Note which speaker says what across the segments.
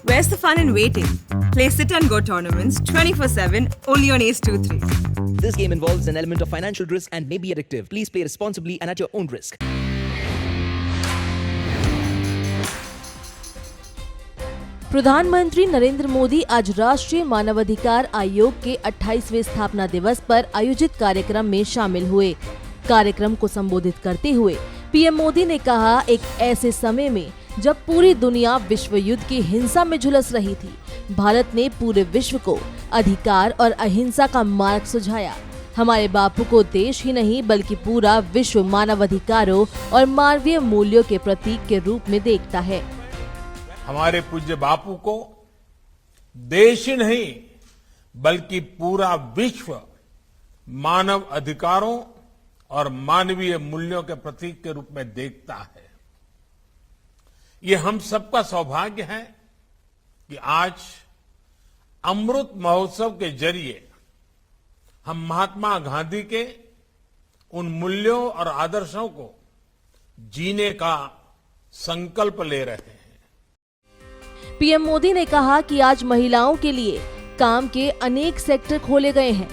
Speaker 1: Where's the fun in waiting? Play Sit and Go tournaments 24/7 only on Ace 2-3.
Speaker 2: This game involves an element of financial risk and may be addictive. Please play responsibly and at your own risk.
Speaker 3: प्रधानमंत्री नरेंद्र मोदी आज राष्ट्रीय मानवाधिकार आयोग के 28वें स्थापना दिवस पर आयोजित कार्यक्रम में शामिल हुए। कार्यक्रम को संबोधित करते हुए पीएम मोदी ने कहा, एक ऐसे समय में जब पूरी दुनिया विश्व युद्ध की हिंसा में झुलस रही थी, भारत ने पूरे विश्व को अधिकार और अहिंसा का मार्ग सुझाया। हमारे बापू को देश ही नहीं बल्कि पूरा विश्व मानवाधिकारों और मानवीय मूल्यों के प्रतीक के रूप में देखता है।
Speaker 4: हमारे पूज्य बापू को देश ही नहीं बल्कि पूरा विश्व मानव अधिकारों और मानवीय मूल्यों के प्रतीक के रूप में देखता है। ये हम सबका सौभाग्य है कि आज अमृत महोत्सव के जरिए हम महात्मा गांधी के उन मूल्यों और आदर्शों को जीने का संकल्प ले रहे हैं।
Speaker 3: पीएम मोदी ने कहा कि आज महिलाओं के लिए काम के अनेक सेक्टर खोले गए हैं।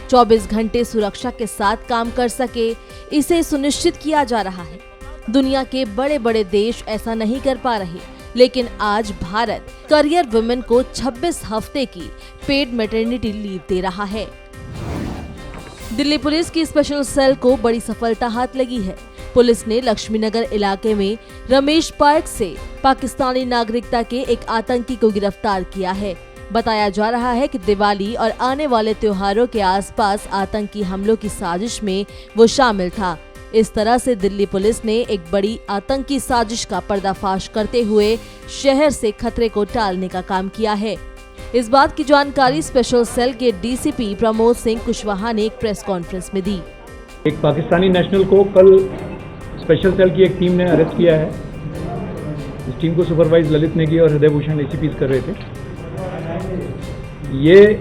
Speaker 3: 24 घंटे सुरक्षा के साथ काम कर सके, इसे सुनिश्चित किया जा रहा है। दुनिया के बड़े बड़े देश ऐसा नहीं कर पा रहे, लेकिन आज भारत करियर वुमेन को 26 हफ्ते की पेड मैटरनिटी लीव दे रहा है। दिल्ली पुलिस की स्पेशल सेल को बड़ी सफलता हाथ लगी है। पुलिस ने लक्ष्मीनगर इलाके में रमेश पार्क से पाकिस्तानी नागरिकता के एक आतंकी को गिरफ्तार किया है। बताया जा रहा है कि दिवाली और आने वाले त्योहारों के आसपास आतंकी हमलों की साजिश में वो शामिल था। इस तरह से दिल्ली पुलिस ने एक बड़ी आतंकी साजिश का पर्दाफाश करते हुए शहर से खतरे को टालने का काम किया है। इस बात की जानकारी स्पेशल सेल के डीसीपी प्रमोद सिंह कुशवाहा ने एक प्रेस कॉन्फ्रेंस में दी।
Speaker 5: एक पाकिस्तानी नेशनल को कल स्पेशल सेल की एक टीम ने अरेस्ट किया है। इस टीम को सुपरवाइज ललित नेगी और हृदय भूषण एसीपी कर रहे थे। ये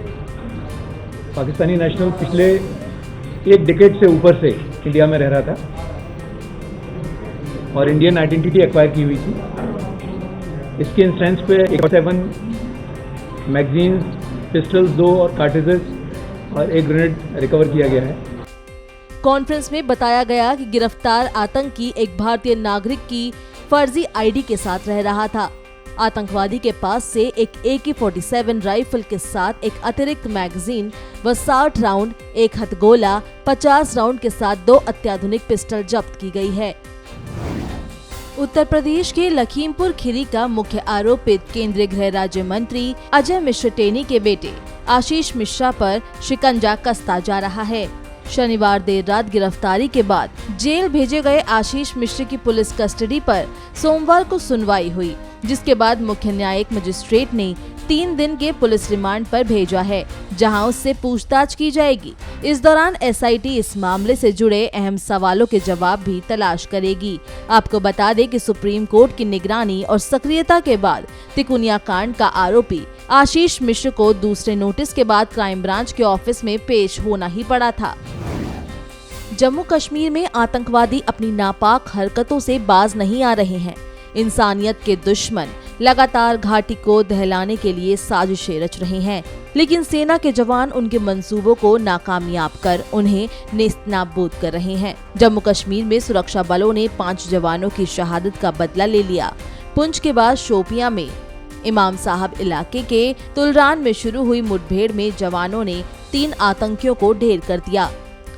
Speaker 5: पाकिस्तानी नेशनल पिछले एक डिकेड से ऊपर से इंडिया में रह रहा था और इंडियन आइडेंटिटी एक्वायर की हुई थी। इसके इंस्टेंस पे 7 मैगजीन्स, पिस्टल्स 2 और कार्ट्रिजेस और एक ग्रेनेड रिकवर किया गया है।
Speaker 3: कॉन्फ्रेंस में बताया गया कि गिरफ्तार आतंकी एक भारतीय नागरिक की फर्जी आईडी के साथ रह रहा था। आतंकवादी के पास से एक AK-47 राइफल के साथ एक अतिरिक्त मैगजीन व 60 राउंड, एक हथगोला, 50 राउंड के साथ 2 अत्याधुनिक पिस्टल जब्त की गई है। उत्तर प्रदेश के लखीमपुर खीरी का मुख्य आरोपित केंद्रीय गृह राज्य मंत्री अजय मिश्र टेनी के बेटे आशीष मिश्रा पर शिकंजा कसता जा रहा है। शनिवार देर रात गिरफ्तारी के बाद जेल भेजे गए आशीष मिश्र की पुलिस कस्टडी पर सोमवार को सुनवाई हुई, जिसके बाद मुख्य न्यायिक मजिस्ट्रेट ने 3 दिन के पुलिस रिमांड पर भेजा है, जहां उससे पूछताछ की जाएगी। इस दौरान एसआईटी इस मामले से जुड़े अहम सवालों के जवाब भी तलाश करेगी। आपको बता दें कि सुप्रीम कोर्ट की निगरानी और सक्रियता के बाद तिकुनिया कांड का आरोपी आशीष मिश्र को दूसरे नोटिस के बाद क्राइम ब्रांच के ऑफिस में पेश होना ही पड़ा था। जम्मू कश्मीर में आतंकवादी अपनी नापाक हरकतों से बाज नहीं आ रहे हैं। इंसानियत के दुश्मन लगातार घाटी को दहलाने के लिए साजिशें रच रहे हैं, लेकिन सेना के जवान उनके मंसूबों को नाकामयाब कर उन्हें नेस्तनाबूद कर रहे हैं। जम्मू कश्मीर में सुरक्षा बलों ने 5 जवानों की शहादत का बदला ले लिया। पुंछ के बाद शोपियां में इमाम साहब इलाके के तुलरान में शुरू हुई मुठभेड़ में जवानों ने 3 आतंकियों को ढेर कर दिया।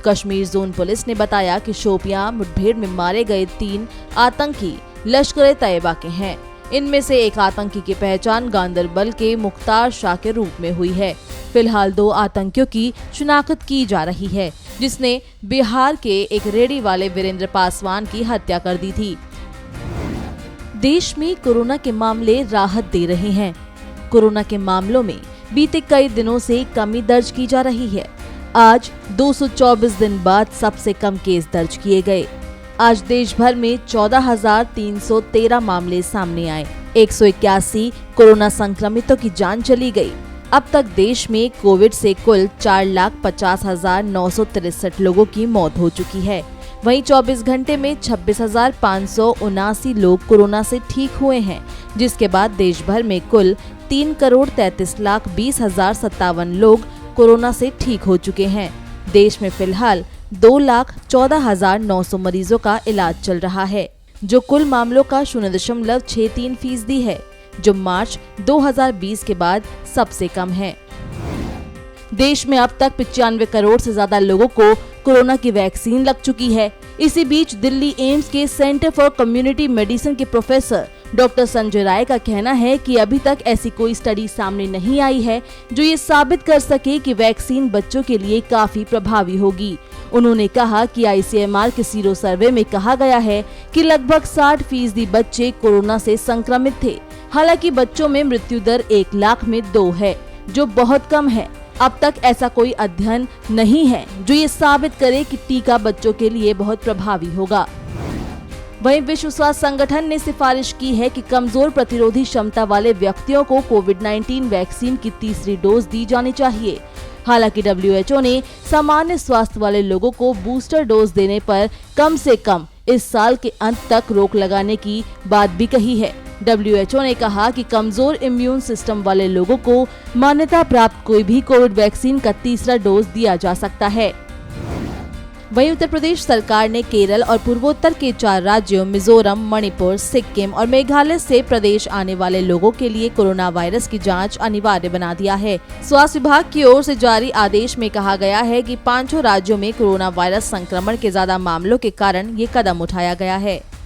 Speaker 3: कश्मीर जोन पुलिस ने बताया कि शोपियां मुठभेड़ में मारे गए 3 आतंकी लश्कर-ए-तैयबा के हैं। इनमें से एक आतंकी की पहचान गांदरबल के मुख्तार शाह के रूप में हुई है। फिलहाल 2 आतंकियों की शिनाख्त की जा रही है, जिसने बिहार के एक रेडी वाले वीरेंद्र पासवान की हत्या कर दी थी। देश में कोरोना के मामले राहत दे रहे हैं। कोरोना के मामलों में बीते कई दिनों से कमी दर्ज की जा रही है। आज 224 दिन बाद सबसे कम केस दर्ज किए गए। आज देश भर में 14,313 मामले सामने आए। 181 कोरोना संक्रमितों की जान चली गई। अब तक देश में कोविड से कुल 4,50,963 लोगों की मौत हो चुकी है। वहीं 24 घंटे में 26,579 लोग कोरोना से ठीक हुए हैं, जिसके बाद देश भर में कुल 3,33,20,057 लोग कोरोना से ठीक हो चुके हैं। देश में फिलहाल 2,14,900 मरीजों का इलाज चल रहा है, जो कुल मामलों का 0.63% है, जो मार्च 2020 के बाद सबसे कम है। देश में अब तक 95 करोड़ से ज्यादा लोगों को कोरोना की वैक्सीन लग चुकी है। इसी बीच दिल्ली एम्स के सेंटर फॉर कम्युनिटी मेडिसिन के प्रोफेसर डॉक्टर संजय राय का कहना है कि अभी तक ऐसी कोई स्टडी सामने नहीं आई है जो ये साबित कर सके कि वैक्सीन बच्चों के लिए काफी प्रभावी होगी। उन्होंने कहा कि ICMR के सीरो सर्वे में कहा गया है कि लगभग 60% बच्चे कोरोना से संक्रमित थे। हालांकि बच्चों में मृत्यु दर 1 लाख में 2 है, जो बहुत कम है। अब तक ऐसा कोई अध्ययन नहीं है जो ये साबित करे कि टीका बच्चों के लिए बहुत प्रभावी होगा। वहीं विश्व स्वास्थ्य संगठन ने सिफारिश की है कि कमजोर प्रतिरोधी क्षमता वाले व्यक्तियों को कोविड-19 वैक्सीन की तीसरी डोज दी जानी चाहिए। हालांकि WHO ने सामान्य स्वास्थ्य वाले लोगों को बूस्टर डोज देने पर कम से कम इस साल के अंत तक रोक लगाने की बात भी कही है। WHO ने कहा कि कमजोर इम्यून सिस्टम वाले लोगों को मान्यता प्राप्त कोई भी कोविड वैक्सीन का तीसरा डोज दिया जा सकता है। वहीं उत्तर प्रदेश सरकार ने केरल और पूर्वोत्तर के 4 राज्यों मिजोरम, मणिपुर, सिक्किम और मेघालय से प्रदेश आने वाले लोगों के लिए कोरोना वायरस की जांच अनिवार्य बना दिया है। स्वास्थ्य विभाग की ओर से जारी आदेश में कहा गया है कि 5 राज्यों में कोरोना वायरस संक्रमण के ज्यादा मामलों के कारण ये कदम उठाया गया है।